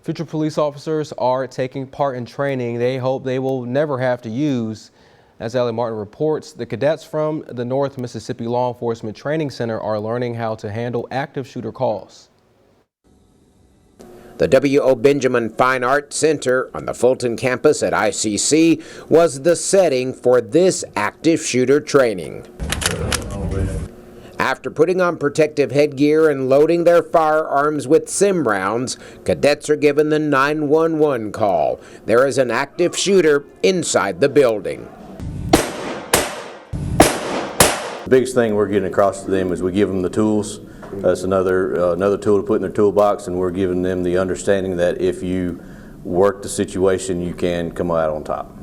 Future police officers are taking part in training they hope they will never have to use. As Allie Martin reports, the cadets from the North Mississippi Law Enforcement Training Center are learning how to handle active shooter calls. The W.O. Benjamin Fine Arts Center on the Fulton campus at ICC was the setting for this active shooter training. After putting on protective headgear and loading their firearms with sim rounds, cadets are given the 911 call. There is an active shooter inside the building. The biggest thing we're getting across to them is we give them the tools. That's another tool to put in their toolbox, and we're giving them the understanding that if you work the situation, you can come out on top.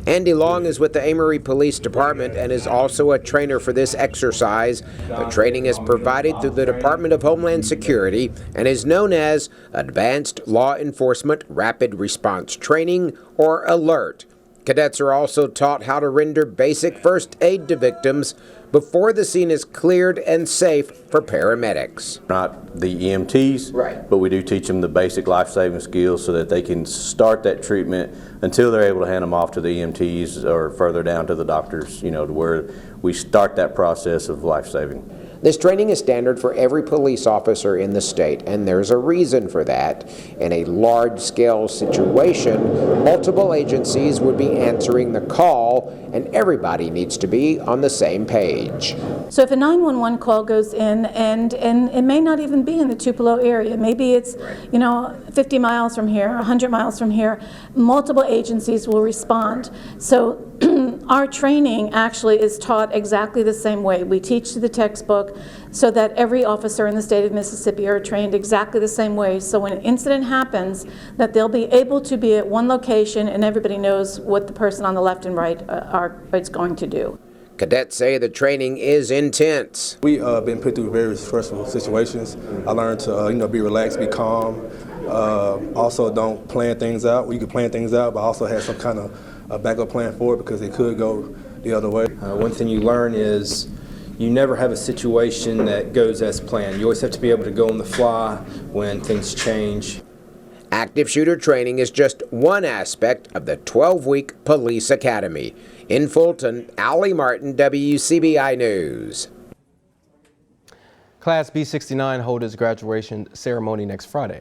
Andy Long is with the Amory Police Department and is also a trainer for this exercise. The training is provided through the Department of Homeland Security and is known as Advanced Law Enforcement Rapid Response Training, or ALERT. Cadets are also taught how to render basic first aid to victims before the scene is cleared and safe for paramedics. Not the EMTs, right, but we do teach them the basic life-saving skills so that they can start that treatment until they're able to hand them off to the EMTs or further down to the doctors, to where we start that process of life-saving. This training is standard for every police officer in the state, and there's a reason for that. In a large-scale situation, multiple agencies would be answering the call, and everybody needs to be on the same page. So if a 911 call goes in, and it may not even be in the Tupelo area, maybe it's 50 miles from here, 100 miles from here, multiple agencies will respond. So our training actually is taught exactly the same way. We teach to the textbook so that every officer in the state of Mississippi are trained exactly the same way. So when an incident happens, that they'll be able to be at one location and everybody knows what the person on the left and right is going to do. Cadets say the training is intense. We've been put through very stressful situations. I learned to be relaxed, be calm. Also don't plan things out. You can plan things out, but also have some kind of a backup plan for it because it could go the other way. One thing you learn is you never have a situation that goes as planned. You always have to be able to go on the fly when things change. Active shooter training is just one aspect of the 12-week police academy. In Fulton, Allie Martin, WCBI News. Class B-69 holds its graduation ceremony next Friday.